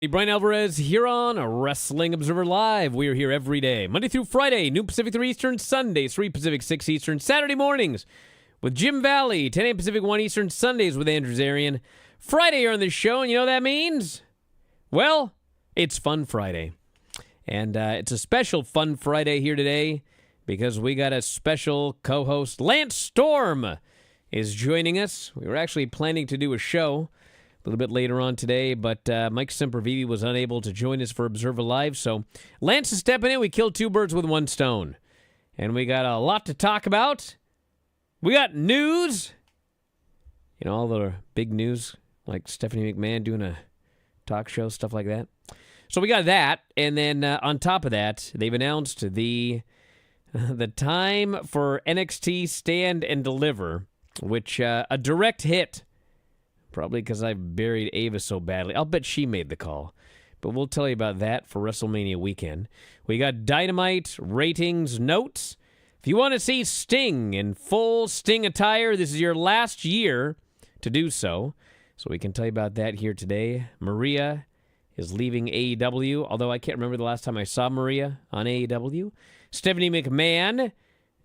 Bryan Alvarez here on Wrestling Observer Live. We are here every day, Monday through Friday, noon Pacific 3 Eastern, Sundays 3 Pacific 6 Eastern, Saturday mornings with Jim Valley, 10 a.m. Pacific 1 Eastern, Sundays with Andrew Zarian. Friday here on this show, and you know what that means? Well, it's Fun Friday. And it's a special Fun Friday here today because we got a special co-host. Lance Storm is joining us. We were actually planning to do a show a little bit later on today, but Mike Sempervive was unable to join us for Observer Live, so Lance is stepping in. We killed two birds with one stone, and we got a lot to talk about. We got news, all the big news, like Stephanie McMahon doing a talk show, stuff like that. So we got that, and then on top of that, they've announced the time for NXT Stand and Deliver, which a direct hit. Probably because I buried Ava so badly. I'll bet she made the call. But we'll tell you about that for WrestleMania weekend. We got Dynamite ratings notes. If you want to see Sting in full Sting attire, this is your last year to do so. So we can tell you about that here today. Maria is leaving AEW, although I can't remember the last time I saw Maria on AEW. Stephanie McMahon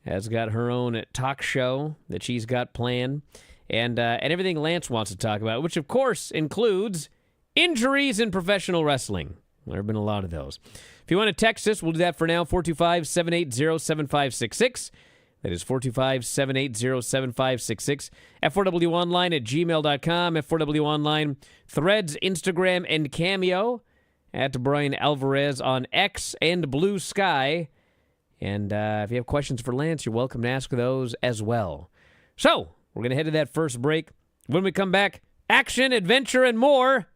has got her own talk show that she's got planned. And everything Lance wants to talk about, which, of course, includes injuries in professional wrestling. There have been a lot of those. If you want to text us, we'll do that for now, 425-780-7566. That is 425-780-7566. F4W Online at gmail.com. F4W Online, Threads, Instagram, and Cameo. At Bryan Alvarez on X and Blue Sky. And if you have questions for Lance, you're welcome to ask those as well. So, we're going to head to that first break. When we come back, action, adventure, and more.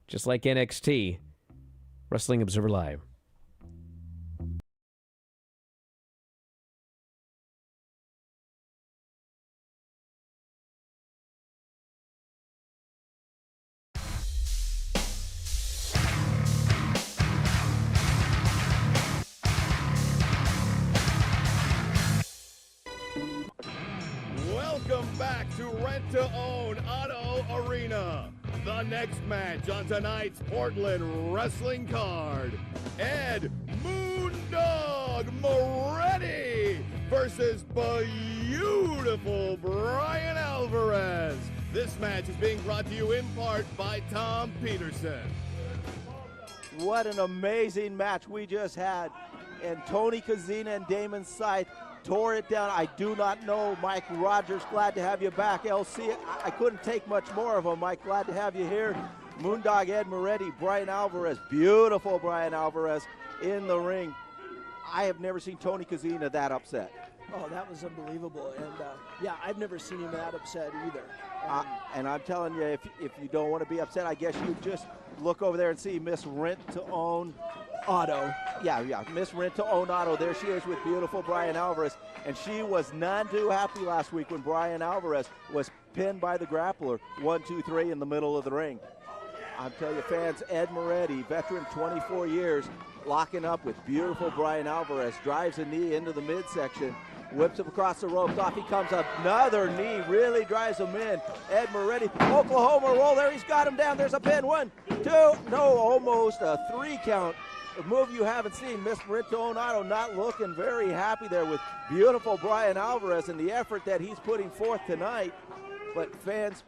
Just like NXT. Wrestling Observer Live. Welcome back to Rent to Own Auto Arena. The next match on tonight's Portland wrestling card. Ed Moondog Moretti versus beautiful Bryan Alvarez. This match is being brought to you in part by Tom Peterson. What an amazing match we just had. And Tony Kozina and Damon Scythe tore it down. I do not know Mike Rogers. Glad to have you back, LC. I couldn't take much more of him, Mike. Glad to have you here. Moondog Ed Moretti, Bryan Alvarez, beautiful Bryan Alvarez in the ring. I have never seen Tony Kozina that upset. Oh, that was unbelievable. And, I've never seen him that upset either. And I'm telling you, if you don't want to be upset, I guess you just look over there and see Miss Rent to Own Auto. Yeah, Miss Rent to Own Auto. There she is with beautiful Bryan Alvarez. And she was none too happy last week when Bryan Alvarez was pinned by the grappler, 1, 2, 3 in the middle of the ring. I'll tell you, fans, Ed Moretti, veteran 24 years, locking up with beautiful Bryan Alvarez, drives a knee into the midsection, whips him across the ropes, off he comes, another knee, really drives him in. Ed Moretti, Oklahoma roll, there he's got him down, there's a pin, 1, 2, no, almost a 3 count. A move you haven't seen. Miss Rent to Own Auto not looking very happy there with beautiful Bryan Alvarez and the effort that he's putting forth tonight. But fans,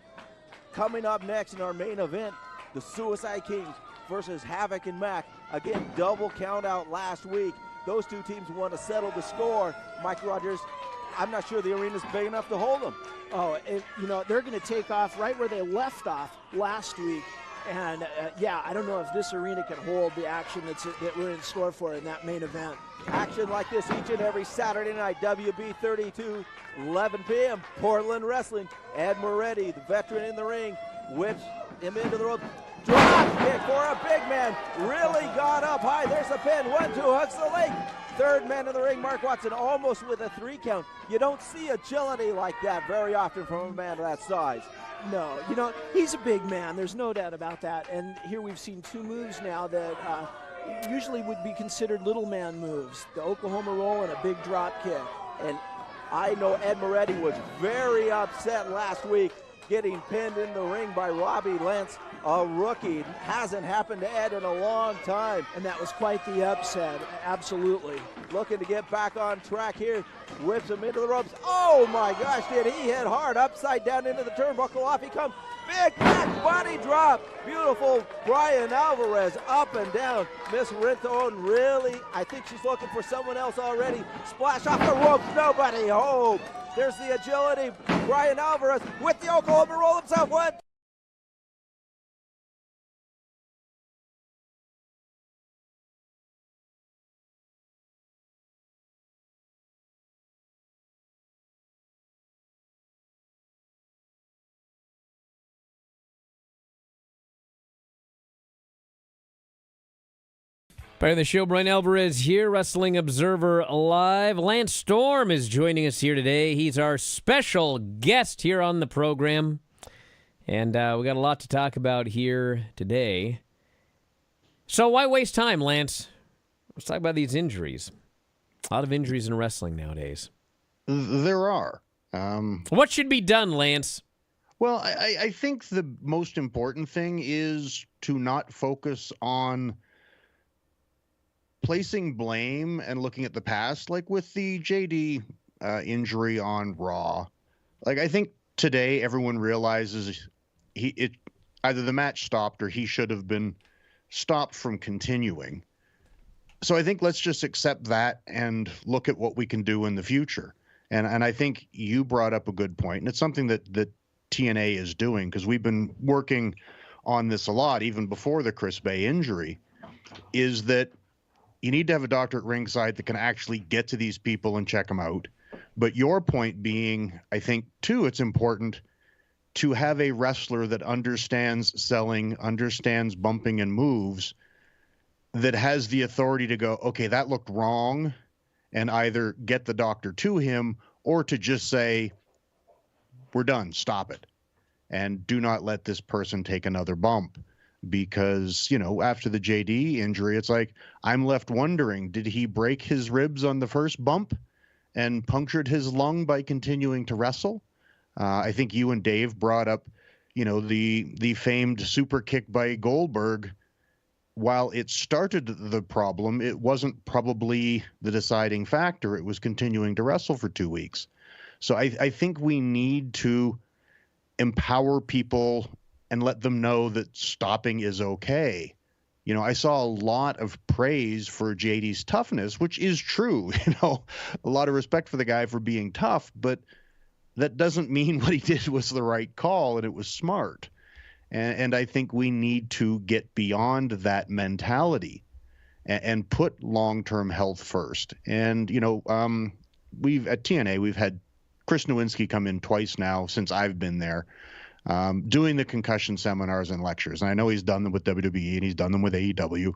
coming up next in our main event, the Suicide Kings versus Havoc and Mac. Again, double count out last week. Those two teams want to settle the score. Mike Rogers, I'm not sure the arena's big enough to hold them. Oh, they're going to take off right where they left off last week. And, I don't know if this arena can hold the action that we're in store for in that main event. Action like this each and every Saturday night, WB 32, 11 p.m., Portland Wrestling. Ed Moretti, the veteran in the ring, whips him into the rope. Drop kick for a big man. Really got up high. There's a pin. 1, 2, hooks the leg. Third man in the ring, Mark Watson, almost with a 3 count. You don't see agility like that very often from a man of that size. No, he's a big man. There's no doubt about that. And here we've seen 2 moves now that usually would be considered little man moves. The Oklahoma roll and a big drop kick. And I know Ed Moretti was very upset last week getting pinned in the ring by Robbie Lance A rookie. Hasn't happened to Ed in a long time. And that was quite the upset. Absolutely. Looking to get back on track here. Whips him into the ropes. Oh my gosh, did he hit hard upside down into the turnbuckle. Off he comes. Big back body drop. Beautiful Bryan Alvarez up and down. Miss Rent-To-Own really, I think she's looking for someone else already. Splash off the ropes. Nobody home. There's the agility. Bryan Alvarez with the Oklahoma roll himself. One. Back on the show, Bryan Alvarez here, Wrestling Observer Live. Lance Storm is joining us here today. He's our special guest here on the program. And we got a lot to talk about here today. So why waste time, Lance? Let's talk about these injuries. A lot of injuries in wrestling nowadays. There are. What should be done, Lance? Well, I think the most important thing is to not focus on placing blame and looking at the past, like with the JD injury on Raw. Like, I think today everyone realizes either the match stopped or he should have been stopped from continuing. So I think let's just accept that and look at what we can do in the future. And I think you brought up a good point, and it's something that TNA is doing, because we've been working on this a lot, even before the Chris Bay injury, is that you need to have a doctor at ringside that can actually get to these people and check them out. But your point being, I think, too, it's important to have a wrestler that understands selling, understands bumping and moves, that has the authority to go, okay, that looked wrong, and either get the doctor to him or to just say, we're done, stop it, and do not let this person take another bump. Because, you know, after the JD injury, it's like, I'm left wondering, did he break his ribs on the first bump and punctured his lung by continuing to wrestle? I think you and Dave brought up, you know, the famed super kick by Goldberg. While it started the problem, it wasn't probably the deciding factor. It was continuing to wrestle for 2 weeks. So I think we need to empower people and let them know that stopping is okay. You know, I saw a lot of praise for JD's toughness, which is true. You know, a lot of respect for the guy for being tough, but that doesn't mean what he did was the right call and it was smart. And I think we need to get beyond that mentality and put long-term health first. And, you know, we've at TNA, we've had Chris Nowinski come in twice now since I've been there, doing the concussion seminars and lectures. And I know he's done them with WWE and he's done them with AEW.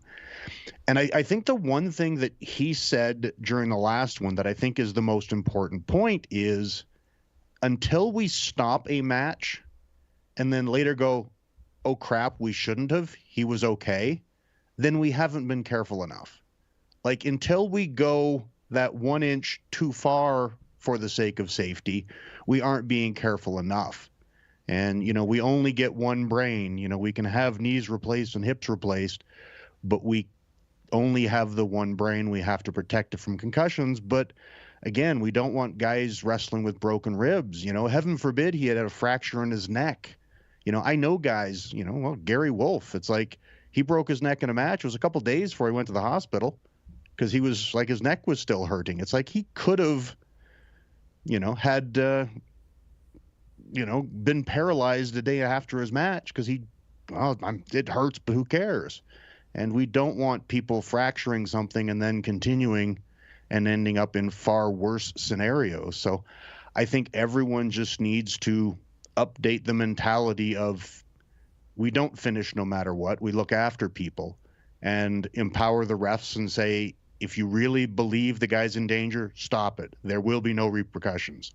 And I think the one thing that he said during the last one that I think is the most important point is, until we stop a match and then later go, oh crap, we shouldn't have, he was okay, then we haven't been careful enough. Like, until we go that 1 inch too far for the sake of safety, we aren't being careful enough. And, you know, we only get one brain. You know, we can have knees replaced and hips replaced, but we only have the one brain. We have to protect it from concussions. But again, we don't want guys wrestling with broken ribs. You know, heaven forbid he had a fracture in his neck. You know, I know guys, you know, well, Gary Wolf, it's like he broke his neck in a match. It was a couple days before he went to the hospital because he was like, his neck was still hurting. It's like he could have, you know, had, you know, been paralyzed the day after his match because it hurts, but who cares? And we don't want people fracturing something and then continuing and ending up in far worse scenarios. So I think everyone just needs to update the mentality of, we don't finish no matter what. We look after people and empower the refs and say, if you really believe the guy's in danger, stop it. There will be no repercussions.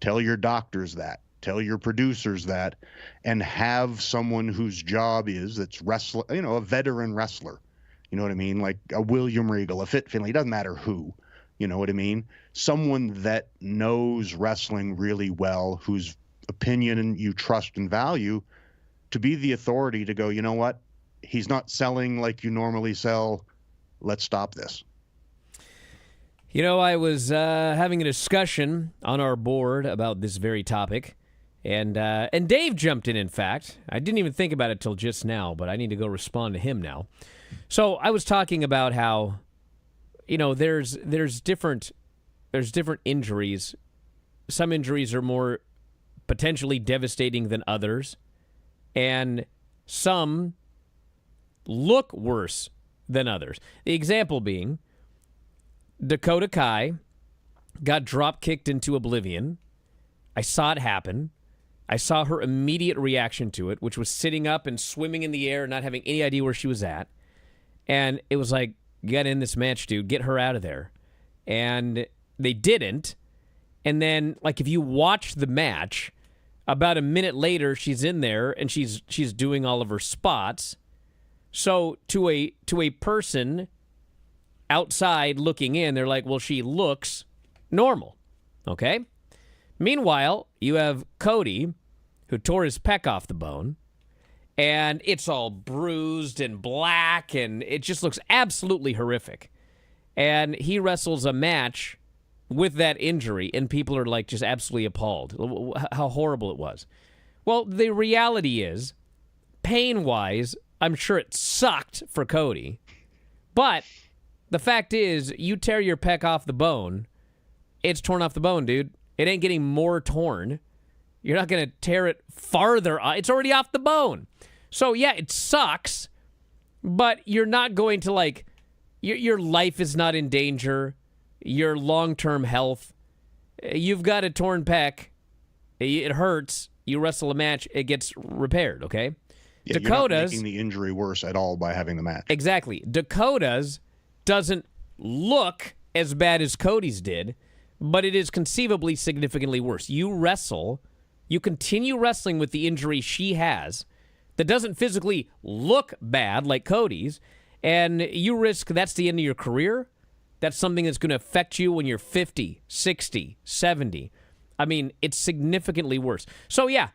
Tell your doctors that. Tell your producers that, and have someone whose job is, that's wrestler, you know, a veteran wrestler. You know what I mean? Like a William Regal, a Fit Finlay, doesn't matter who. You know what I mean? Someone that knows wrestling really well, whose opinion you trust and value, to be the authority to go, you know what? He's not selling like you normally sell. Let's stop this. You know, I was having a discussion on our board about this very topic, and Dave jumped in fact. I didn't even think about it till just now, but I need to go respond to him now. So I was talking about how, you know, there's different injuries. Some injuries are more potentially devastating than others, and some look worse than others. The example being Dakota Kai got drop-kicked into oblivion. I saw it happen. I saw her immediate reaction to it, which was sitting up and swimming in the air, not having any idea where she was at. And it was like, get in this match, dude. Get her out of there. And they didn't. And then, like, if you watch the match, about a minute later, she's in there and she's doing all of her spots. So to a person outside looking in, they're like, well, she looks normal. Okay? Meanwhile, you have Cody, who tore his pec off the bone, and it's all bruised and black, and it just looks absolutely horrific. And he wrestles a match with that injury, and people are like just absolutely appalled how horrible it was. Well, the reality is, pain-wise, I'm sure it sucked for Cody, but the fact is, you tear your pec off the bone, it's torn off the bone, dude. It ain't getting more torn. You're not going to tear it farther. It's already off the bone. So, yeah, it sucks, but you're not going to, like, your life is not in danger. Your long-term health. You've got a torn pec. It hurts. You wrestle a match. It gets repaired, okay? Yeah, Dakota's, you're not making the injury worse at all by having the match. Exactly. Dakota's doesn't look as bad as Cody's did, but it is conceivably significantly worse. You continue wrestling with the injury she has that doesn't physically look bad like Cody's, and you risk that's the end of your career. That's something that's going to affect you when you're 50, 60, 70. I mean, it's significantly worse. So, yeah,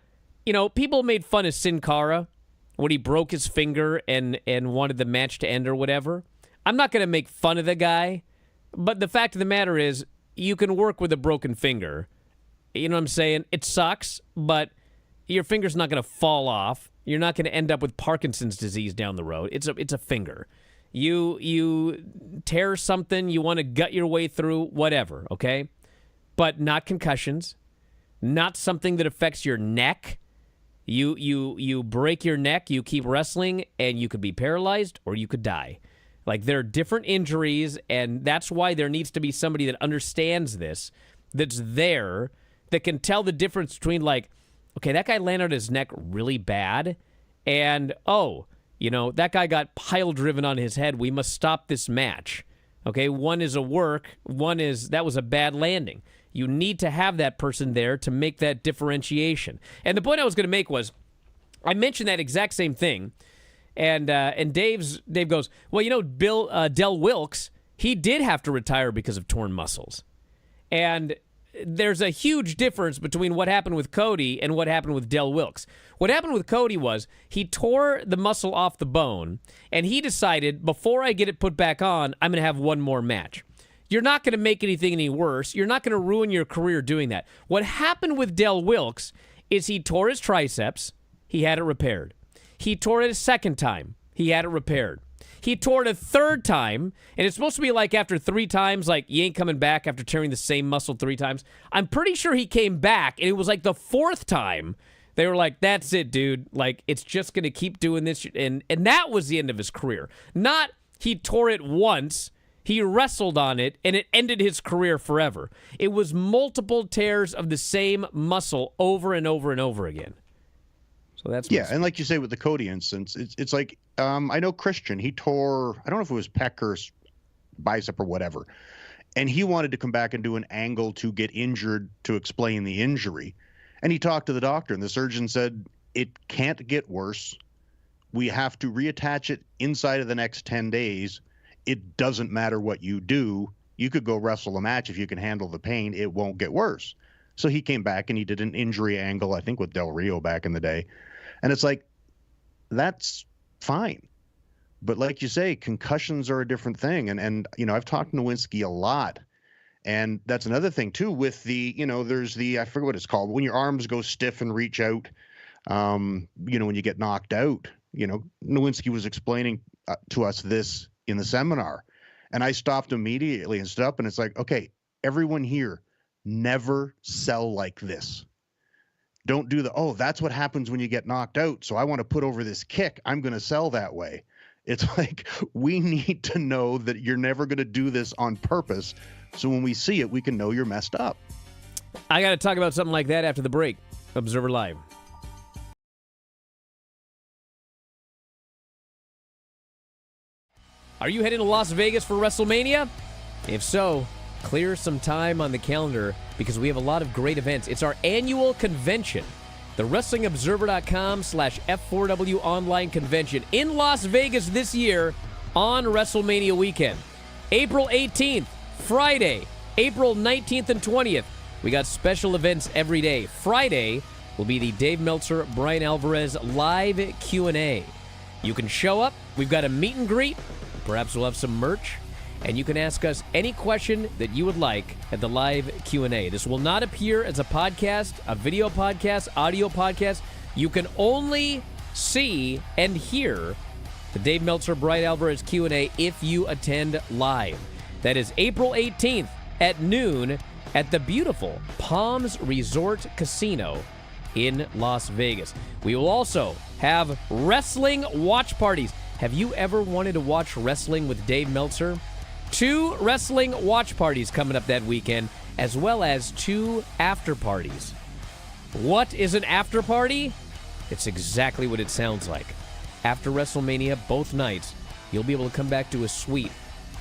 you know, people made fun of Sin Cara when he broke his finger and wanted the match to end or whatever. I'm not going to make fun of the guy, but the fact of the matter is you can work with a broken finger. You know what I'm saying? It sucks, but your finger's not going to fall off. You're not going to end up with Parkinson's disease down the road. It's a finger. You tear something, you want to gut your way through, whatever, okay? But not concussions, not something that affects your neck. You break your neck, you keep wrestling, and you could be paralyzed or you could die. Like, there are different injuries, and that's why there needs to be somebody that understands this, that's there, that can tell the difference between, like, okay, that guy landed on his neck really bad, and, oh, you know, that guy got pile driven on his head. We must stop this match. Okay, one is a work, one is, that was a bad landing. You need to have that person there to make that differentiation. And the point I was going to make was, I mentioned that exact same thing, and Dave goes, well, you know, Del Wilkes, he did have to retire because of torn muscles. And there's a huge difference between what happened with Cody and what happened with Del Wilkes. What happened with Cody was he tore the muscle off the bone, and he decided, before I get it put back on, I'm going to have one more match. You're not going to make anything any worse. You're not going to ruin your career doing that. What happened with Del Wilkes is he tore his triceps. He had it repaired. He tore it a second time. He had it repaired. He tore it a third time, and it's supposed to be like after 3 times, like you ain't coming back after tearing the same muscle 3 times. I'm pretty sure he came back, and it was like the 4th time. They were like, that's it, dude. Like, it's just going to keep doing this. And that was the end of his career. Not he tore it once, he wrestled on it, and it ended his career forever. It was multiple tears of the same muscle over and over and over again. So that's and like you say with the Cody instance, it's like I know Christian. He tore, I don't know if it was pec or bicep or whatever, and he wanted to come back and do an angle to get injured to explain the injury, and he talked to the doctor, and the surgeon said it can't get worse. We have to reattach it inside of the next 10 days. It doesn't matter what you do. You could go wrestle a match if you can handle the pain. It won't get worse. So he came back and he did an injury angle, I think with Del Rio back in the day. And it's like, that's fine. But like you say, concussions are a different thing. And I've talked to Nowinski a lot. And that's another thing, too, with the, there's the, I forget what it's called, when your arms go stiff and reach out, when you get knocked out. Nowinski was explaining to us this in the seminar. And I stopped immediately and stood up, and it's like, okay, everyone here, never sell like this. Don't do that's what happens when you get knocked out. So I want to put over this kick. I'm going to sell that way. It's like, we need to know that you're never going to do this on purpose. So when we see it, we can know you're messed up. I got to talk about something like that after the break. Observer Live. Are you heading to Las Vegas for WrestleMania? If so, clear some time on the calendar because we have a lot of great events. It's our annual convention, the WrestlingObserver.com/F4W online convention in Las Vegas this year on WrestleMania weekend. April 18th, Friday, April 19th and 20th. We got special events every day. Friday will be the Dave Meltzer, Bryan Alvarez live Q&A. You can show up. We've got a meet and greet. Perhaps we'll have some merch. And you can ask us any question that you would like at the live Q&A. This will not appear as a podcast, a video podcast, audio podcast. You can only see and hear the Dave Meltzer, Bryan Alvarez Q&A if you attend live. That is April 18th at noon at the beautiful Palms Resort Casino in Las Vegas. We will also have wrestling watch parties. Have you ever wanted to watch wrestling with Dave Meltzer? 2 wrestling watch parties coming up that weekend, as well as 2 after parties. What is an after party? It's exactly what it sounds like. After WrestleMania, both nights, you'll be able to come back to a suite.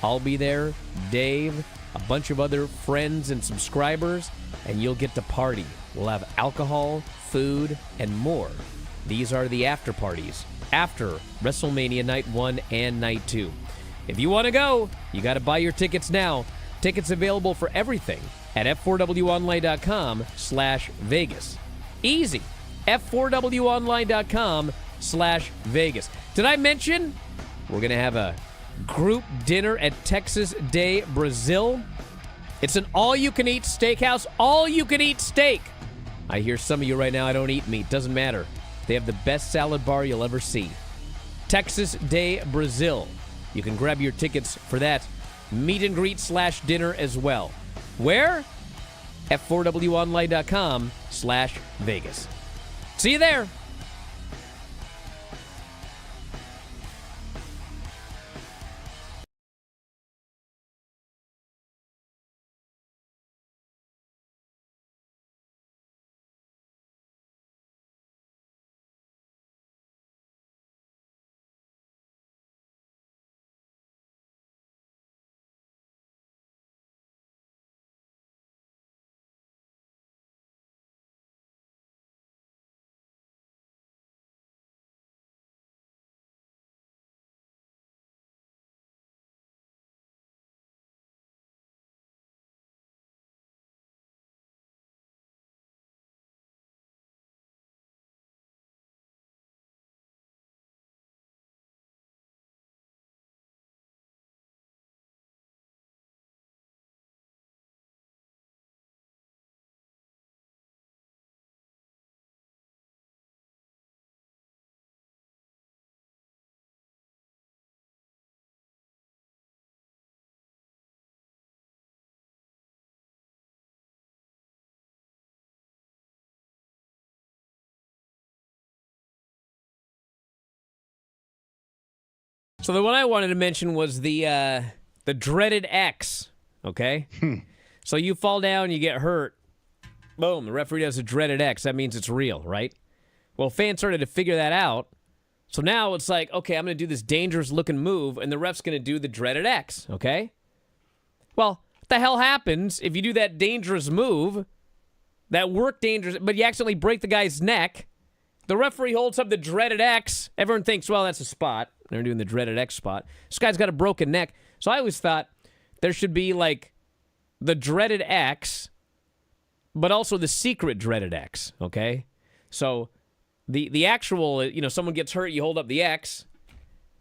I'll be there, Dave, a bunch of other friends and subscribers, and you'll get to party. We'll have alcohol, food, and more. These are the after parties after WrestleMania Night 1 and Night 2. If you want to go, you got to buy your tickets now. Tickets available for everything at f4wonline.com/Vegas. Easy. f4wonline.com/Vegas. Did I mention we're going to have a group dinner at Texas Day Brazil? It's an all-you-can-eat steakhouse, all-you-can-eat steak. I hear some of you right now, I don't eat meat. Doesn't matter. They have the best salad bar you'll ever see. Texas Day Brazil. You can grab your tickets for that meet and greet / dinner as well. Where? f4wonline.com/Vegas. See you there. So the one I wanted to mention was the dreaded X, okay? So you fall down, you get hurt. Boom, the referee does a dreaded X. That means it's real, right? Well, fans started to figure that out. So now it's like, okay, I'm going to do this dangerous-looking move, and the ref's going to do the dreaded X, okay? Well, what the hell happens if you do that dangerous move, that work dangerous, but you accidentally break the guy's neck? The referee holds up the dreaded X. Everyone thinks, well, that's a spot. They're doing the dreaded X spot. This guy's got a broken neck. So I always thought there should be, like, the dreaded X, but also the secret dreaded X, okay? So The actual, someone gets hurt, you hold up the X.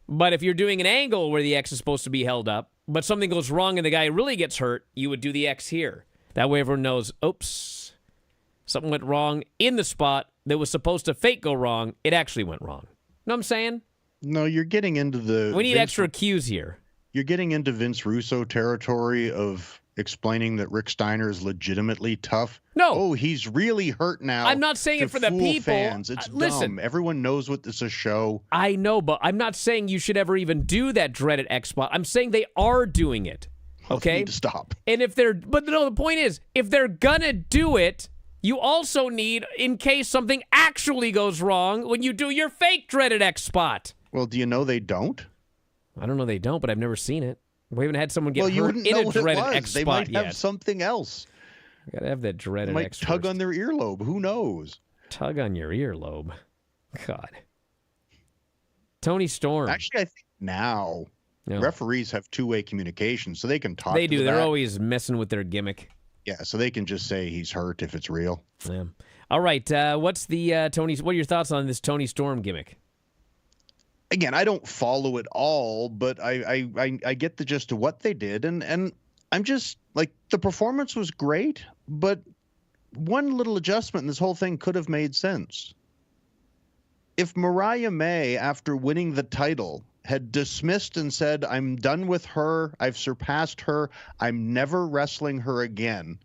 But if you're doing an angle where the X is supposed to be held up, but something goes wrong and the guy really gets hurt, you would do the X here. That way everyone knows, oops, something went wrong in the spot that was supposed to fake go wrong. It actually went wrong. Know what I'm saying? No, you're getting into the... We need extra cues here. You're getting into Vince Russo territory of explaining that Rick Steiner is legitimately tough. No. Oh, he's really hurt now. I'm not saying it for the fool people. Fans. It's listen, dumb. Everyone knows what this is a show. I know, but I'm not saying you should ever even do that dreaded X spot. I'm saying they are doing it. Okay? You need to stop. And but no, the point is, if they're gonna do it, you also need, in case something actually goes wrong, when you do your fake dreaded X spot. Well, do you know they don't? I don't know they don't, but I've never seen it. We haven't had someone get you hurt wouldn't in know a what it dreaded was. X They spot might yet. have something else. Gotta have that dreaded They might X tug first. on their earlobe. Who knows? Tug on your earlobe. God. Tony Storm. Actually, I think now No. referees have two-way communication, so they can talk They to do. They're that. always messing with their gimmick. Yeah, so they can just say he's hurt if it's real. Yeah. All right. What's the Tony? What are your thoughts on this Tony Storm gimmick? Again, I don't follow it all, but I get the gist of what they did, and I'm just like, the performance was great, but one little adjustment in this whole thing could have made sense. If Mariah May, after winning the title, had dismissed and said, I'm done with her, I've surpassed her, I'm never wrestling her again,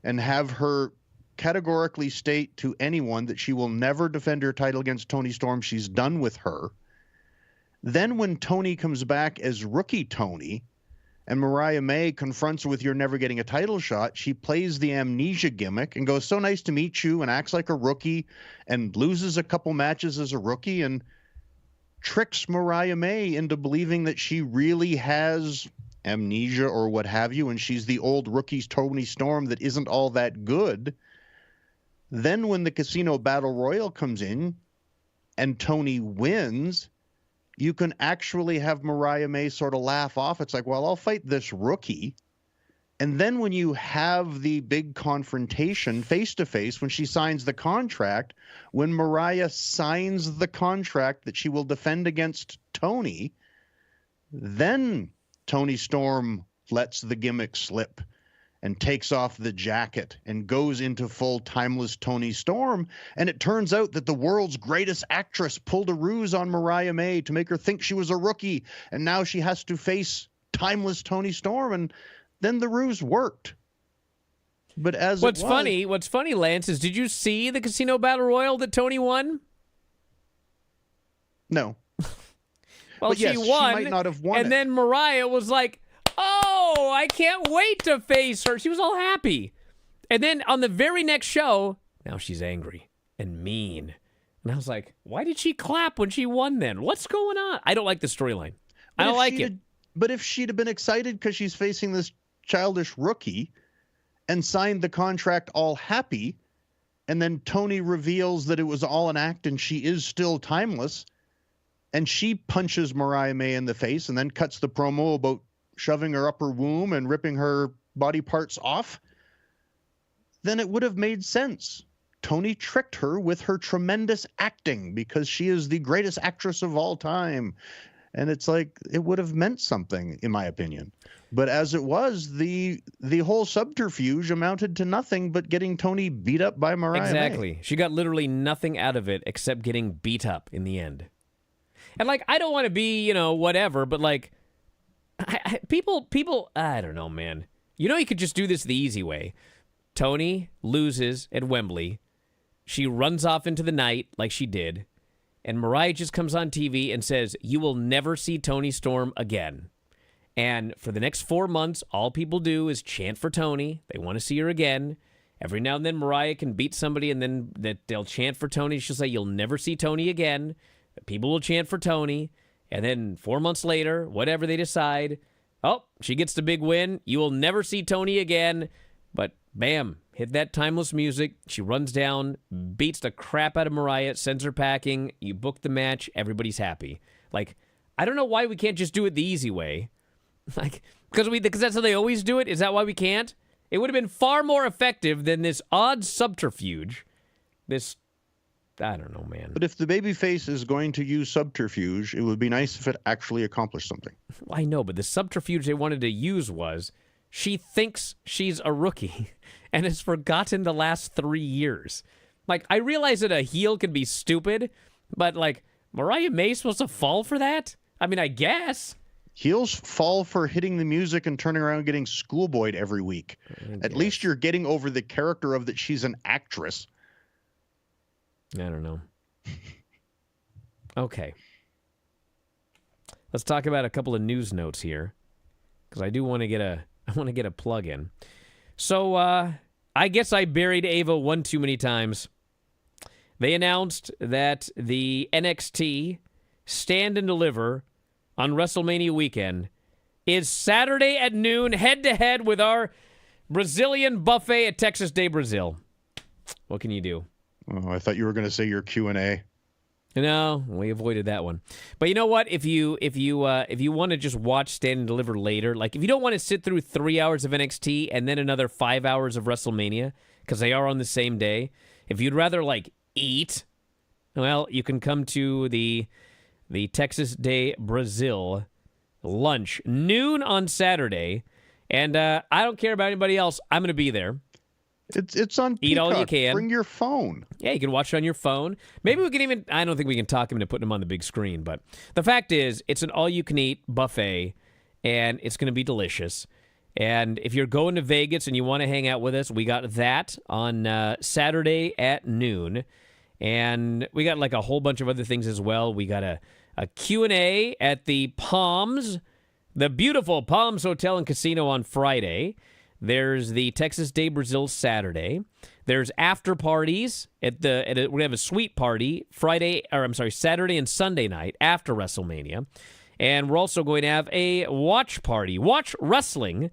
and have her categorically state to anyone that she will never defend her title against Tony Storm, she's done with her. Then when Tony comes back as rookie Tony, and Mariah May confronts her with, you're never getting a title shot, she plays the amnesia gimmick and goes, so nice to meet you, and acts like a rookie, and loses a couple matches as a rookie, and tricks Mariah May into believing that she really has amnesia or what have you, and she's the old rookie's Tony Storm that isn't all that good. Then when the Casino Battle Royal comes in and Tony wins, you can actually have Mariah May sort of laugh off. It's like, well, I'll fight this rookie. And then when you have the big confrontation face-to-face, when she signs the contract, when Mariah signs the contract that she will defend against Tony, then Tony Storm lets the gimmick slip and takes off the jacket and goes into full timeless Tony Storm. And it turns out that the world's greatest actress pulled a ruse on Mariah May to make her think she was a rookie. And now she has to face timeless Tony Storm. And then the ruse worked. But What's funny, Lance, is did you see the Casino Battle Royal that Tony won? No. Well, But yes, she she won. might not have won and it. then Mariah was like, oh, I can't wait to face her. She was all happy. And then on the very next show, now she's angry and mean. And I was like, why did she clap when she won then? What's going on? I don't like the storyline. I don't like it. But if she'd have been excited because she's facing this childish rookie and signed the contract all happy, and then Tony reveals that it was all an act and she is still timeless, and she punches Mariah May in the face and then cuts the promo about shoving her up her womb and ripping her body parts off, then it would have made sense. Tony tricked her with her tremendous acting because she is the greatest actress of all time. And it's like, it would have meant something, in my opinion. But as it was, the whole subterfuge amounted to nothing but getting Tony beat up by Mariah May. Exactly. She got literally nothing out of it except getting beat up in the end. And, like, I don't want to be, whatever, but, like, people, I don't know, man. You could just do this the easy way. Tony loses at Wembley. She runs off into the night like she did. And Mariah just comes on TV and says, you will never see Tony Storm again. And for the next 4 months, all people do is chant for Tony. They want to see her again. Every now and then, Mariah can beat somebody, and then they'll chant for Tony. She'll say, you'll never see Tony again. People will chant for Tony. And then 4 months later, whatever they decide, oh, she gets the big win. You will never see Tony again. But bam, hit that timeless music. She runs down, beats the crap out of Mariah, sends her packing. You book the match. Everybody's happy. Like, I don't know why we can't just do it the easy way. Like, because that's how they always do it. Is that why we can't? It would have been far more effective than this odd subterfuge. This I don't know, man. But if the babyface is going to use subterfuge, it would be nice if it actually accomplished something. I know, but the subterfuge they wanted to use was she thinks she's a rookie and has forgotten the last 3 years. Like, I realize that a heel can be stupid, but, like, Mariah May's supposed to fall for that? I mean, I guess. Heels fall for hitting the music and turning around and getting schoolboyed every week. At least you're getting over the character of that she's an actress. I don't know. Okay. Let's talk about a couple of news notes here, because I do want to get a plug in. So I guess I buried Ava one too many times. They announced that the NXT Stand and Deliver on WrestleMania weekend is Saturday at noon, head-to-head with our Brazilian buffet at Texas Day Brazil. What can you do? Oh, I thought you were going to say your Q&A. No, we avoided that one. But you know what? If you want to just watch Stand and Deliver later, like if you don't want to sit through 3 hours of NXT and then another 5 hours of WrestleMania, because they are on the same day, if you'd rather like eat, well, you can come to the Texas Day Brazil lunch, noon on Saturday. And I don't care about anybody else. I'm going to be there. It's on Peacock. Eat all you can. Bring your phone. Yeah, you can watch it on your phone. Maybe we can even, I don't think we can talk him into putting him on the big screen, but the fact is, it's an all-you-can-eat buffet, and it's going to be delicious. And if you're going to Vegas and you want to hang out with us, we got that on Saturday at noon. And we got like a whole bunch of other things as well. We got a Q&A at the Palms, the beautiful Palms Hotel and Casino on Friday. There's the Texas Day Brazil Saturday. There's after parties we have a sweet party Saturday and Sunday night after WrestleMania. And we're also going to have a watch party, watch wrestling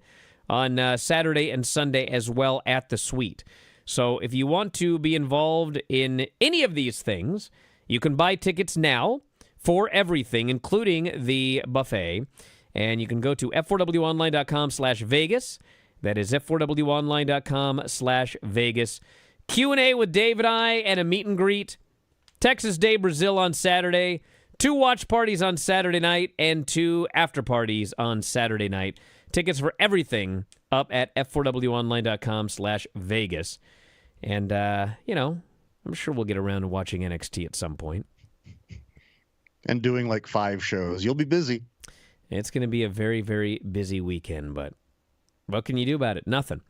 on Saturday and Sunday as well at the suite. So if you want to be involved in any of these things, you can buy tickets now for everything, including the buffet. And you can go to f4wonline.com/Vegas. That is f4wonline.com/Vegas. Q&A with Dave and I and a meet and greet. Texas Day Brazil on Saturday. 2 watch parties on Saturday night and 2 after parties on Saturday night. Tickets for everything up at f4wonline.com/Vegas. And, I'm sure we'll get around to watching NXT at some point. And doing like 5 shows. You'll be busy. It's going to be a very, very busy weekend, but what can you do about it? Nothing.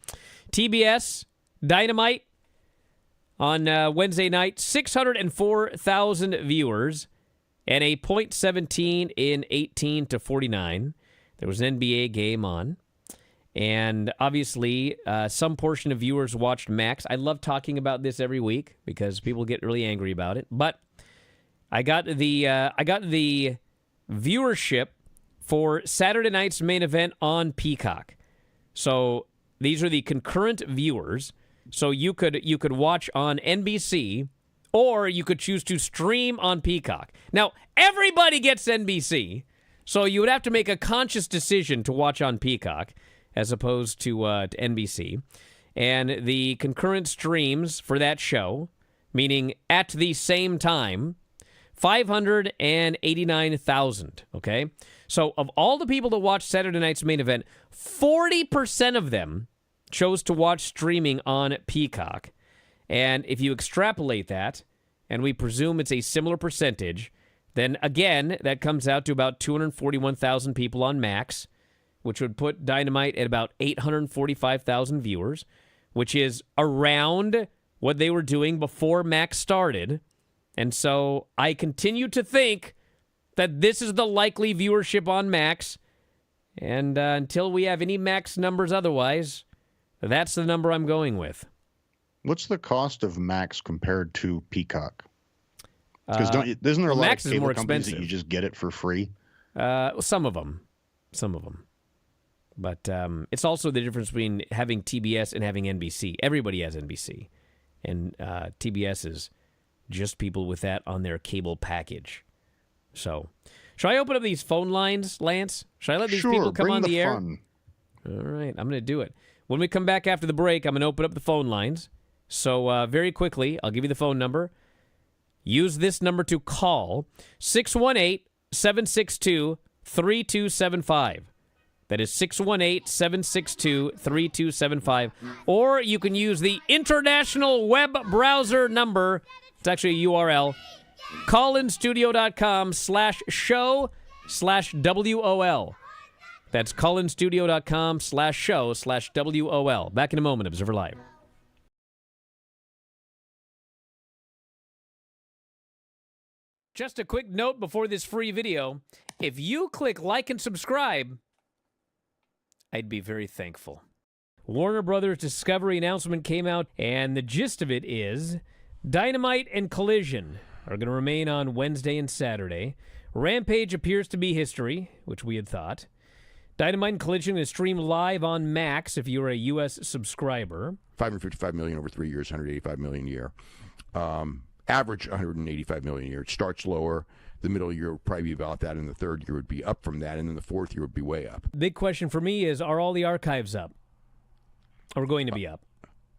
TBS Dynamite on Wednesday night, 604,000 viewers and a .17 in 18-49. There was an NBA game on. And obviously, some portion of viewers watched Max. I love talking about this every week because people get really angry about it. But I got the viewership for Saturday night's main event on Peacock. So these are the concurrent viewers. So you could watch on NBC, or you could choose to stream on Peacock. Now, everybody gets NBC, so you would have to make a conscious decision to watch on Peacock as opposed to NBC. And the concurrent streams for that show, meaning at the same time, 589,000, okay? So of all the people that watched Saturday night's main event, 40% of them chose to watch streaming on Peacock. And if you extrapolate that, and we presume it's a similar percentage, then again, that comes out to about 241,000 people on Max, which would put Dynamite at about 845,000 viewers, which is around what they were doing before Max started. And so I continue to think that this is the likely viewership on Max. And until we have any Max numbers otherwise, that's the number I'm going with. What's the cost of Max compared to Peacock? Because isn't there a lot Max of is more cable companies expensive. that you just get it for free? Some of them. But it's also the difference between having TBS and having NBC. Everybody has NBC. And TBS is just people with that on their cable package. So, should I open up these phone lines, Lance? Should I let these people come on the air? Fun. All right, I'm going to do it. When we come back after the break, I'm going to open up the phone lines. So, very quickly, I'll give you the phone number. use this number to call 618-762-3275. That is 618-762-3275. Or you can use the international web browser number. It's actually a URL. callinstudio.com/show/WOL. That's callinstudio.com/show/WOL. Back in a moment, Observer Live. Just a quick note before this free video. If you click like and subscribe, I'd be very thankful. Warner Brothers Discovery announcement came out, and the gist of it is Dynamite and Collision are going to remain on Wednesday and Saturday. Rampage appears to be history, which we had thought. Dynamite and Collision is stream live on Max if you're a U.S. subscriber. $555 million over 3 years, $185 million a year. Average $185 million a year. It starts lower. The middle year would probably be about that, and the third year would be up from that, and then the fourth year would be way up. Big question for me is, are all the archives up? Or going to be up?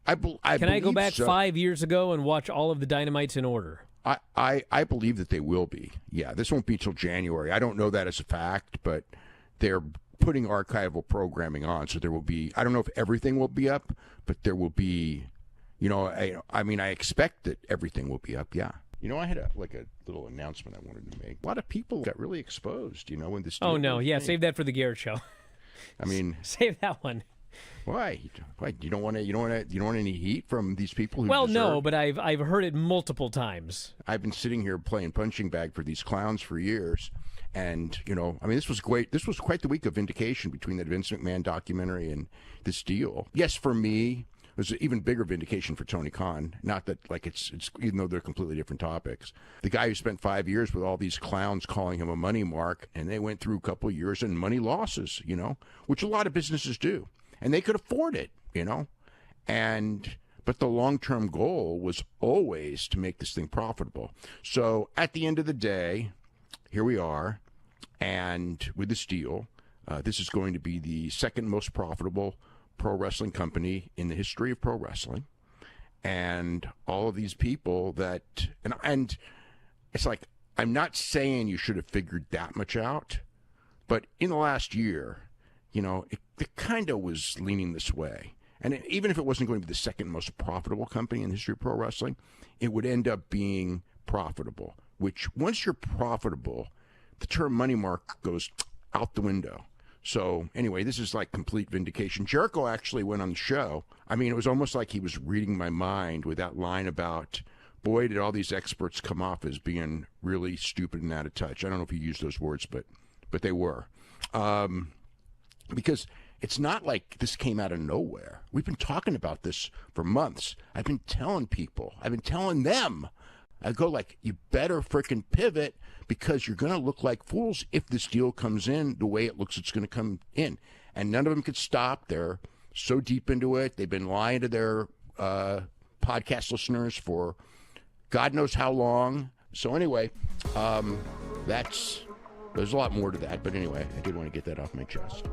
Can I go back 5 years ago and watch all of the Dynamites in order? I believe that they will be. Yeah, this won't be till January. I don't know that as a fact, but they're putting archival programming on, so there will be, I don't know if everything will be up, but there will be, I expect that everything will be up, yeah. I had a little announcement I wanted to make. A lot of people got really exposed, when this. Oh no, yeah, save that for the Garrett Show. Save that one. Why? You don't want any heat from these people who no, but I've heard it multiple times. I've been sitting here playing punching bag for these clowns for years, and this was great. This was quite the week of vindication between that Vince McMahon documentary and this deal. Yes, for me. It was an even bigger vindication for Tony Khan. Not that, it's even though they're completely different topics. The guy who spent 5 years with all these clowns calling him a money mark, and they went through a couple of years in money losses, which a lot of businesses do. And they could afford it, but the long-term goal was always to make this thing profitable. So at the end of the day, here we are, and with this deal, this is going to be the second most profitable pro wrestling company in the history of pro wrestling, and all of these people that and it's like, I'm not saying you should have figured that much out, but in the last year, it kind of was leaning this way. And even if it wasn't going to be the second most profitable company in the history of pro wrestling, it would end up being profitable, which once you're profitable, the term money mark goes out the window. So anyway, this is like complete vindication. Jericho actually went on the show. It was almost like he was reading my mind with that line about, boy, did all these experts come off as being really stupid and out of touch. I don't know if he used those words, but they were. Because it's not like this came out of nowhere. We've been talking about this for months. I've been telling people. I've been telling them. I go you better frickin' pivot, because you're going to look like fools if this deal comes in the way it looks it's going to come in. And none of them could stop. They're so deep into it. They've been lying to their podcast listeners for God knows how long. So anyway, there's a lot more to that. But anyway, I did want to get that off my chest.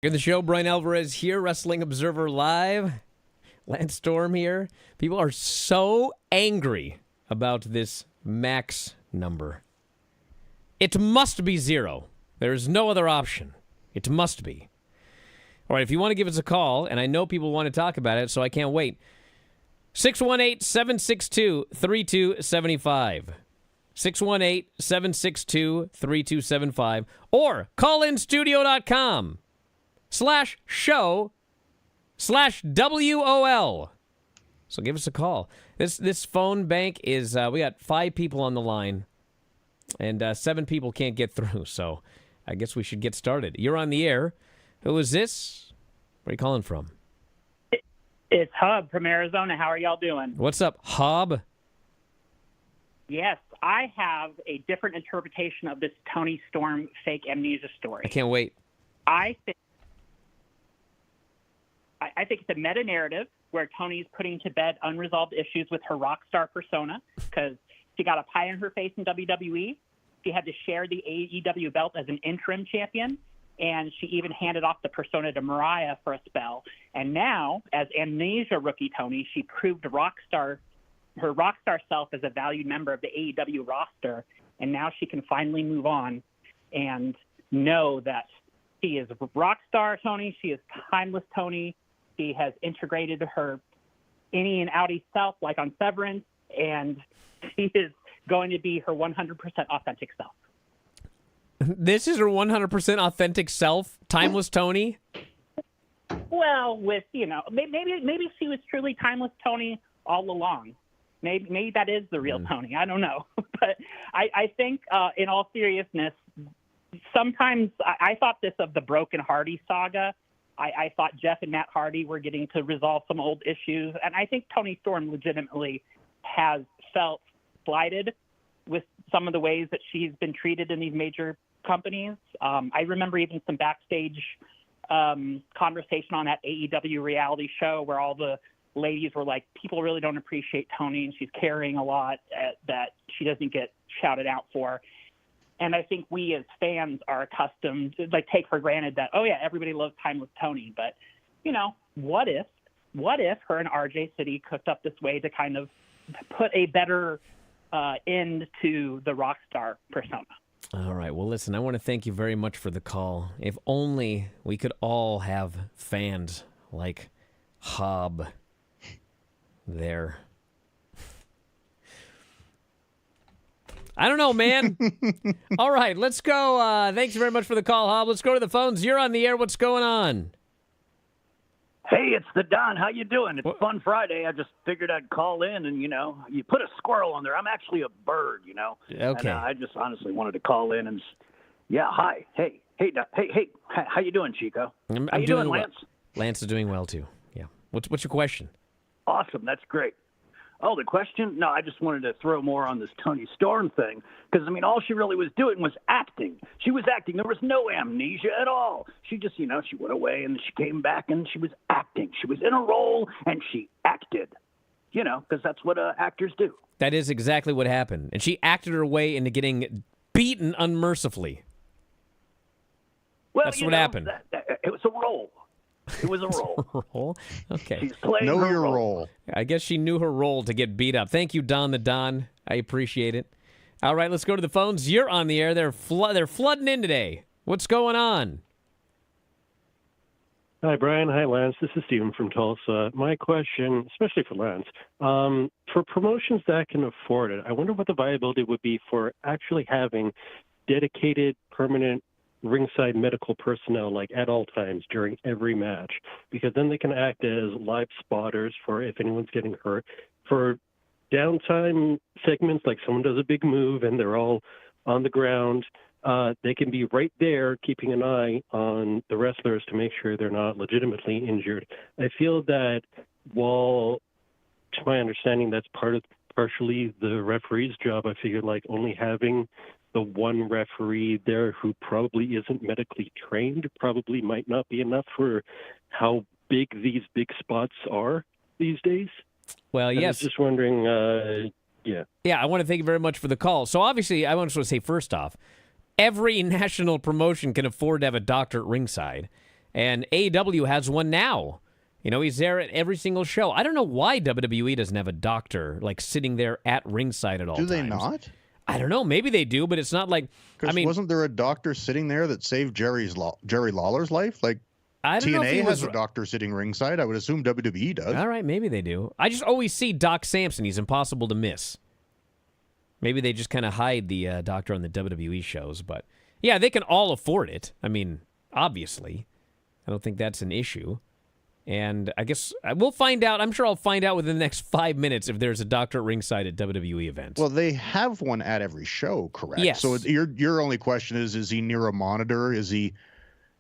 Good the show, Bryan Alvarez here, Wrestling Observer Live. Lance Storm here. People are so angry about this max number. It must be 0. There is no other option. It must be. All right, if you want to give us a call, and I know people want to talk about it, so I can't wait. 618-762-3275. 618-762-3275. Or callinstudio.com/show/WOL. So give us a call. This phone bank is, we got 5 people on the line, and 7 people can't get through, so I guess we should get started. You're on the air. Who is this? Where are you calling from? It's Hub from Arizona. How are y'all doing? What's up, Hub? Yes, I have a different interpretation of this Tony Storm fake amnesia story. I can't wait. I think it's a meta-narrative where Tony's putting to bed unresolved issues with her rock star persona because she got a pie in her face in WWE. She had to share the AEW belt as an interim champion, and she even handed off the persona to Mariah for a spell. And now, as Amnesia rookie Tony, she proved her rock star self as a valued member of the AEW roster, and now she can finally move on and know that she is rock star Tony, she is timeless Tony, she has integrated her innie and outie self like on Severance, and she is going to be her 100% authentic self. This is her 100% authentic self, timeless Tony? Well, with, maybe she was truly timeless Tony all along. Maybe that is the real Tony. I don't know. But I think, in all seriousness, sometimes I thought this of the Broken Hardy saga. I thought Jeff and Matt Hardy were getting to resolve some old issues. And I think Tony Storm legitimately has felt slighted with some of the ways that she's been treated in these major companies. I remember even some backstage conversation on that AEW reality show where all the ladies were like, people really don't appreciate Tony, and she's carrying a lot that she doesn't get shouted out for. And I think we as fans are accustomed to take for granted that, oh yeah, everybody loves timeless Tony. But, what if her and RJ City cooked up this way to kind of put a better end to the rock star persona? All right. Well, listen, I want to thank you very much for the call. If only we could all have fans like Hob there. I don't know, man. All right, let's go. Thanks very much for the call, Hob. Let's go to the phones. You're on the air. What's going on? Hey, it's the Don. How you doing? It's Fun Friday. I just figured I'd call in and, you put a squirrel on there. I'm actually a bird, Okay. And I just honestly wanted to call in and, hi. Hey, how you doing, Chico? I'm how you doing, well. Lance? Lance is doing well, too. Yeah. What's your question? Awesome. That's great. Oh, the question? No, I just wanted to throw more on this Tony Storm thing because, all she really was doing was acting. She was acting. There was no amnesia at all. She just, she went away and she came back and she was acting. She was in a role and she acted, because that's what actors do. That is exactly what happened. And she acted her way into getting beaten unmercifully. Well, that's what happened. It was a role. It was a role. Role? Okay. She's playing Know her your role. role. I guess she knew her role to get beat up. Thank you, Don the Don. I appreciate it. All right, let's go to the phones. You're on the air. They're flooding in today. What's going on? Hi, Brian. Hi, Lance. This is Stephen from Tulsa. My question, especially for Lance, for promotions that can afford it, I wonder what the viability would be for actually having dedicated, permanent ringside medical personnel at all times during every match, because then they can act as live spotters for if anyone's getting hurt. For downtime segments, like someone does a big move and they're all on the ground, they can be right there keeping an eye on the wrestlers to make sure they're not legitimately injured. I feel that while, to my understanding, that's partially the referee's job, I figured only having the one referee there who probably isn't medically trained probably might not be enough for how big these big spots are these days. Well, yes. I was just wondering, yeah. Yeah, I want to thank you very much for the call. So obviously, I want to say first off, every national promotion can afford to have a doctor at ringside, and AEW has one now. He's there at every single show. I don't know why WWE doesn't have a doctor sitting there at ringside at all times. Do they not? I don't know. Maybe they do, but it's not like. Wasn't there a doctor sitting there that saved Jerry Lawler's life? I don't know if he TNA has was a doctor sitting ringside. I would assume WWE does. All right, maybe they do. I just always see Doc Samson. He's impossible to miss. Maybe they just kind of hide the doctor on the WWE shows, but yeah, they can all afford it. Obviously, I don't think that's an issue. And I guess we'll find out. I'm sure I'll find out within the next 5 minutes if there's a doctor at ringside at WWE events. Well, they have one at every show, correct? Yes. So your only question is he near a monitor? Is he?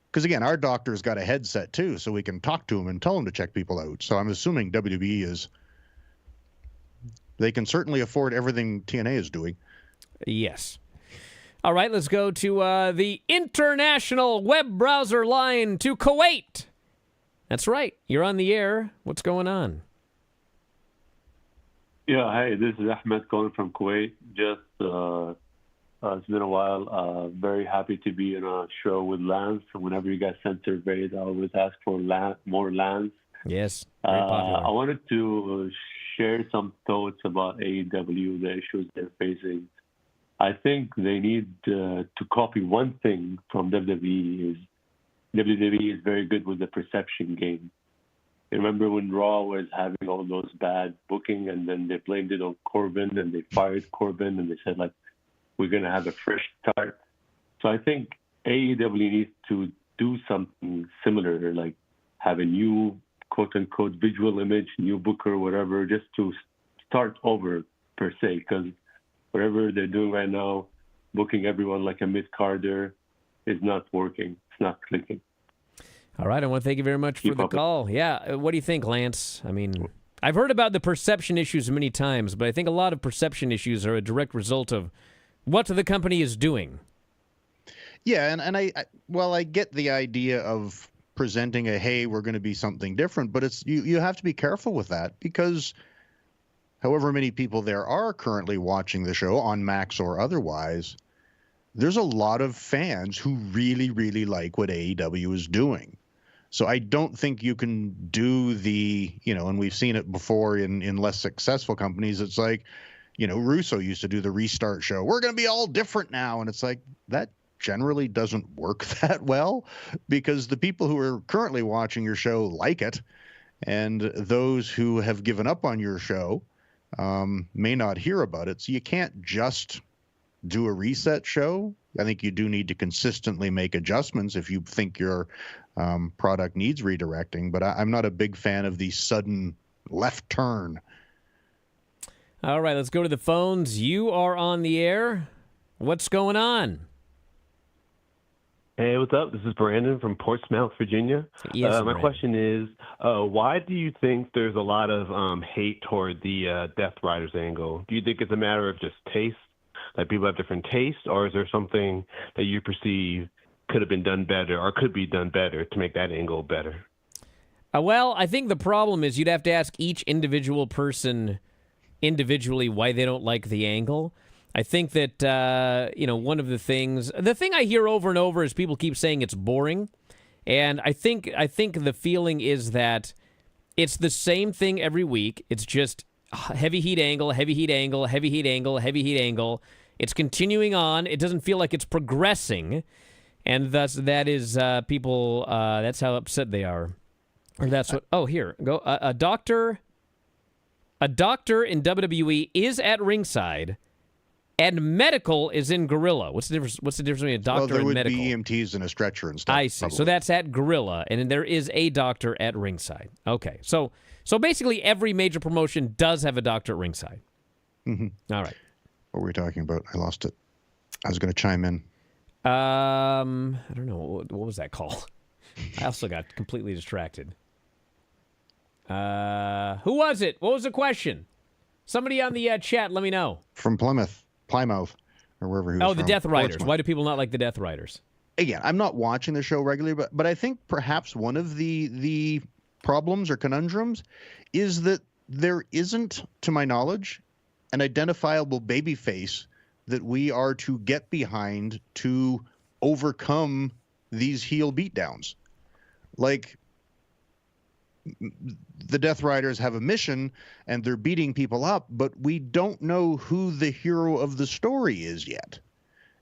Because again, our doctor's got a headset too, so we can talk to him and tell him to check people out. So I'm assuming WWE is. They can certainly afford everything TNA is doing. Yes. All right, let's go to the international web browser line to Kuwait. That's right. You're on the air. What's going on? Yeah, hey, this is Ahmed calling from Kuwait. Just, it's been a while. Very happy to be in a show with Lance. Whenever you guys send surveys, I always ask for more Lance. Yes, very popular. I wanted to share some thoughts about AEW, the issues they're facing. I think they need to copy one thing from WWE. WWE is very good with the perception game. Remember when Raw was having all those bad booking, and then they blamed it on Corbin, and they fired Corbin, and they said, like, we're going to have a fresh start. So I think AEW needs to do something similar, like have a new, quote-unquote, visual image, new booker, whatever, just to start over, per se, because whatever they're doing right now, booking everyone like a mid-carder, is not working. It's not clicking. All right, I want to thank you very much for the call. Yeah, what do you think, Lance? I mean, I've heard about the perception issues many times, but I think a lot of perception issues are a direct result of what the company is doing. Yeah, and I get the idea of presenting hey, we're going to be something different, but it's you have to be careful with that, because however many people there are currently watching the show on Max or otherwise, there's a lot of fans who really, really like what AEW is doing. So I don't think you can do and we've seen it before in less successful companies. It's like, Russo used to do the restart show. We're going to be all different now. And it's like, that generally doesn't work that well, because the people who are currently watching your show like it. And those who have given up on your show may not hear about it. So you can't just do a reset show. I think you do need to consistently make adjustments if you think your product needs redirecting, but I'm not a big fan of the sudden left turn. All right, let's go to the phones. You are on the air. What's going on? Hey, what's up? This is Brandon from Portsmouth, Virginia. Yes, my question is, why do you think there's a lot of hate toward the Death Riders angle? Do you think it's a matter of just taste? Like people have different tastes, or is there something that you perceive could have been done better or could be done better to make that angle better? Well, I think the problem is you'd have to ask each individual person individually why they don't like the angle. I think that, one of the thing I hear over and over is people keep saying it's boring. And I think the feeling is that it's the same thing every week. It's just heavy heat angle, heavy heat angle, heavy heat angle, heavy heat angle. It's continuing on. It doesn't feel like it's progressing. And thus, that is people, that's how upset they are. Or that's what, here, go. A doctor in WWE is at ringside, and medical is in Gorilla. What's the difference between a doctor and medical? There would be EMTs and a stretcher and stuff. I see. Probably. So that's at Gorilla, and there is a doctor at ringside. Okay. So basically every major promotion does have a doctor at ringside. Mm-hmm. All right. What were we talking about? I lost it. I was going to chime in. I don't know. What was that call? I also got completely distracted. Who was it? What was the question? Somebody on the chat, let me know. From Plymouth, or wherever he was from. The Death Riders. Portsmouth. Why do people not like the Death Riders? Again, I'm not watching the show regularly, but I think perhaps one of the problems or conundrums is that there isn't, to my knowledge, an identifiable babyface that we are to get behind to overcome these heel beatdowns. Like, the Death Riders have a mission and they're beating people up, but we don't know who the hero of the story is yet.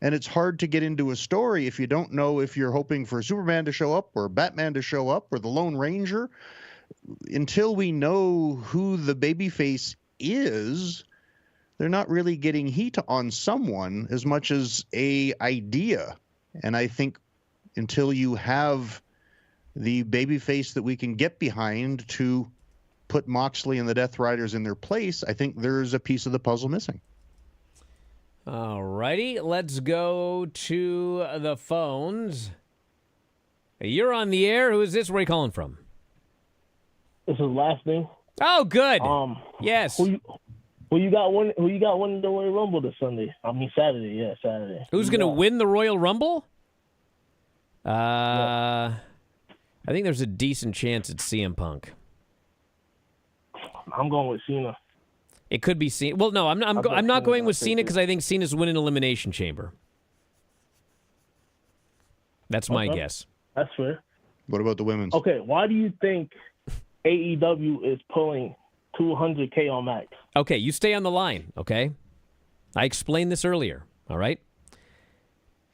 And it's hard to get into a story if you don't know if you're hoping for Superman to show up or Batman to show up or the Lone Ranger. Until we know who the babyface is, they're not really getting heat on someone as much as a idea. And I think until you have the babyface that we can get behind to put Moxley and the Death Riders in their place, I think there's a piece of the puzzle missing. All righty, let's go to the phones. You're on the air. Who is this? Where are you calling from? This is last name. Oh, good. Yes. Who you got winning the Royal Rumble this Sunday? I mean Saturday. Yeah, Saturday. Who's going to win the Royal Rumble? I think there's a decent chance it's CM Punk. I'm going with Cena. It could be Cena. Well, no, I'm not going with Cena because I think Cena's winning Elimination Chamber. That's my guess. That's fair. What about the women's? Okay, why do you think AEW is pulling $200K on Max? Okay, you stay on the line, okay? I explained this earlier, all right?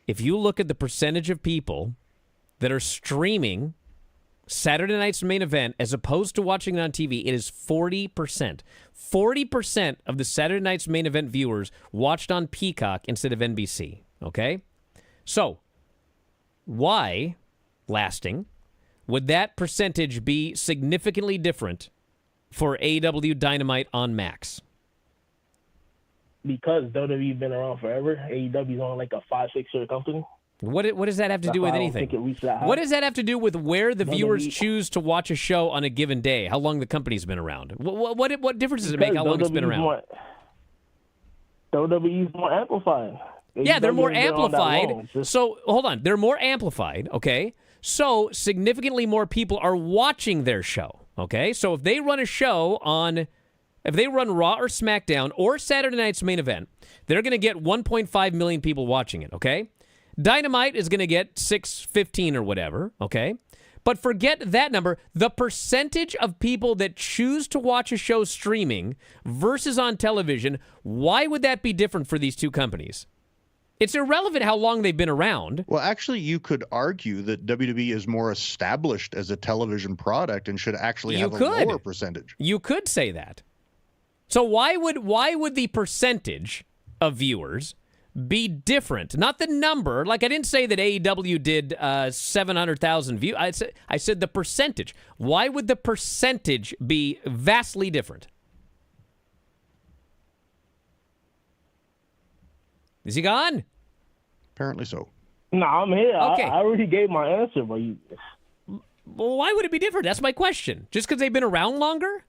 If you look at the percentage of people that are streaming Saturday night's main event as opposed to watching it on TV, it is 40%. 40% of the Saturday night's main event viewers watched on Peacock instead of NBC, okay? So, why, lasting, would that percentage be significantly different for AEW Dynamite on Max? Because WWE's been around forever. AEW's on like a 5-6 year company. What does that have to do with anything? What does that have to do with where the viewers choose to watch a show on a given day? How long the company's been around? What difference does it make how long it's been around? WWE's more amplified. Yeah, they're more amplified. So, hold on. They're more amplified, okay? So, significantly more people are watching their show, okay? So, if they run a show on... If they run Raw or SmackDown or Saturday night's main event, they're going to get 1.5 million people watching it, okay? Dynamite is going to get 615 or whatever, okay? But forget that number. The percentage of people that choose to watch a show streaming versus on television, why would that be different for these two companies? It's irrelevant how long they've been around. Well, actually, you could argue that WWE is more established as a television product and should actually have a lower percentage. You could say that. So why would the percentage of viewers be different? Not the number. Like, I didn't say that AEW did 700,000 views. I said the percentage. Why would the percentage be vastly different? Is he gone? Apparently so. No, I'm here. Okay. I already gave my answer, but you... Well, why would it be different? That's my question. Just because they've been around longer?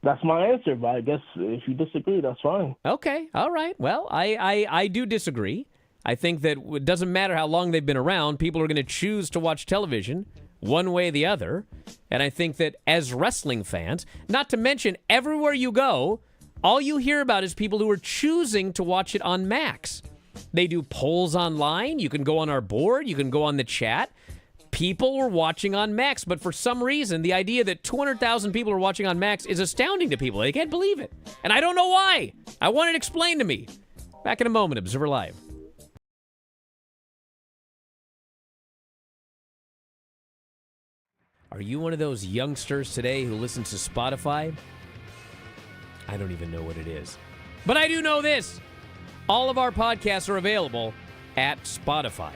That's my answer, but I guess if you disagree, that's fine. Okay, all right. Well, I do disagree. I think that it doesn't matter how long they've been around. People are going to choose to watch television one way or the other. And I think that as wrestling fans, not to mention everywhere you go, all you hear about is people who are choosing to watch it on Max. They do polls online. You can go on our board. You can go on the chat. People were watching on Max, but for some reason, the idea that 200,000 people are watching on Max is astounding to people. They can't believe it. And I don't know why. I want it explained to me. Back in a moment, Observer Live. Are you one of those youngsters today who listens to Spotify? I don't even know what it is. But I do know this. All of our podcasts are available at Spotify.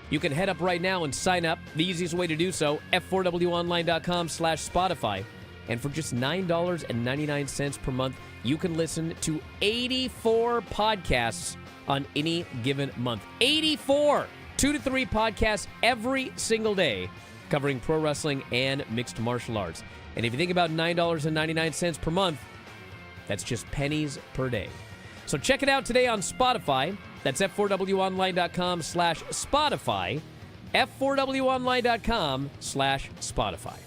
You can head up right now and sign up. The easiest way to do so, f4wonline.com/Spotify. And for just $9.99 per month, you can listen to 84 podcasts on any given month. 84! 2 to 3 podcasts every single day covering pro wrestling and mixed martial arts. And if you think about $9.99 per month, that's just pennies per day. So check it out today on Spotify. That's f4wonline.com/Spotify. f4wonline.com/Spotify.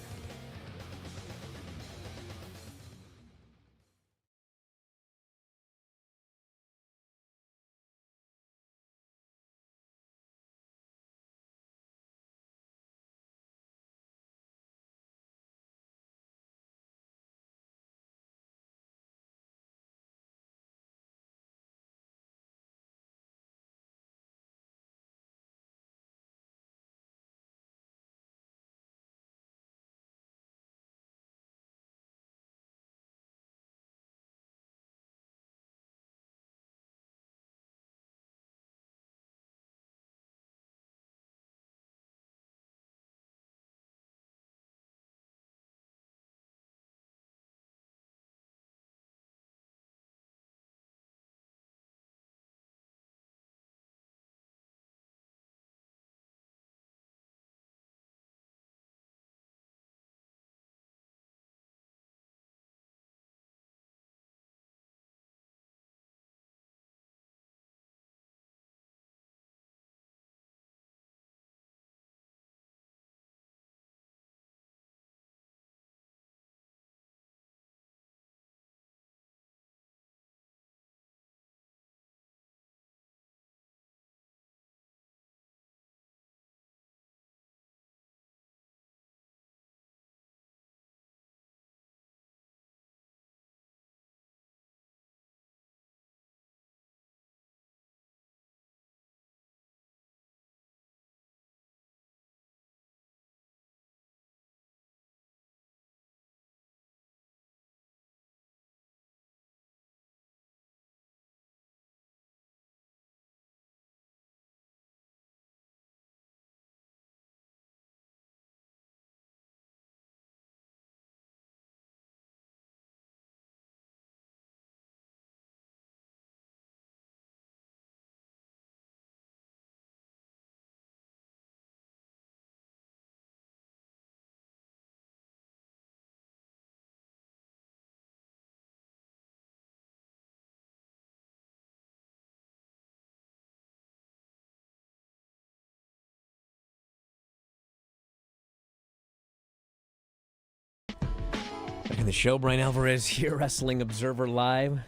the show. Bryan Alvarez here, Wrestling Observer Live.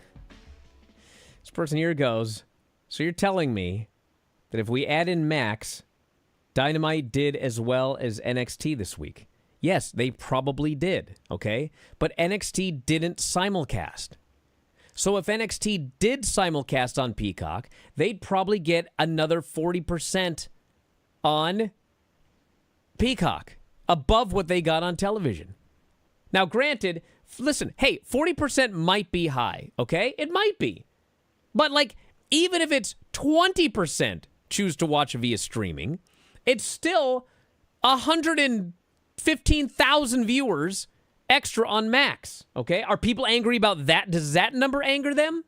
This person here goes, so you're telling me that if we add in Max, Dynamite did as well as NXT this week? Yes, they probably did, okay? But NXT didn't simulcast. So if NXT did simulcast on Peacock, they'd probably get another 40% on Peacock, above what they got on television. Now, granted, listen, hey, 40% might be high, okay? It might be. But, like, even if it's 20% choose to watch via streaming, it's still 115,000 viewers extra on Max, okay? Are people angry about that? Does that number anger them?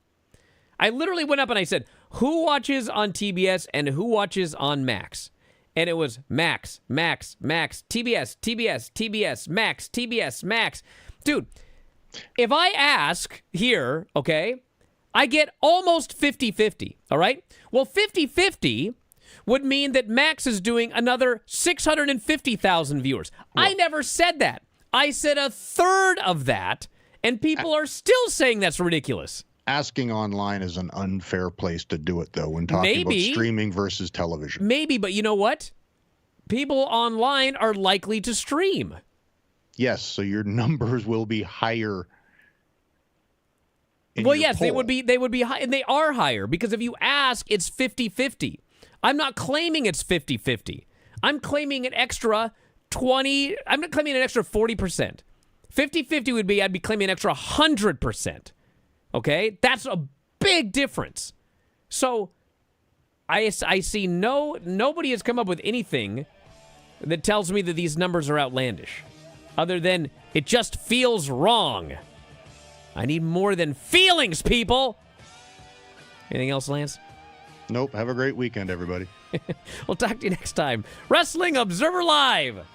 I literally went up and I said, who watches on TBS and who watches on Max? And it was Max, Max, Max, TBS, TBS, TBS, Max, TBS, Max. Dude, if I ask here, okay, I get almost 50-50, all right? Well, 50-50 would mean that Max is doing another 650,000 viewers. Well, I never said that. I said a third of that, and people are still saying that's ridiculous. Asking online is an unfair place to do it, though, when talking about streaming versus television. Maybe, but you know what? People online are likely to stream. Yes, so your numbers will be higher. Well, yes, poll. They would be high, and they are higher, because if you ask, it's 50-50. I'm not claiming it's 50-50. I'm claiming an extra 20. I'm not claiming an extra 40%. 50-50 would be I'd be claiming an extra 100%. Okay? That's a big difference. So I see nobody has come up with anything that tells me that these numbers are outlandish, other than it just feels wrong. I need more than feelings, people. Anything else, Lance? Nope. Have a great weekend, everybody. We'll talk to you next time. Wrestling Observer Live.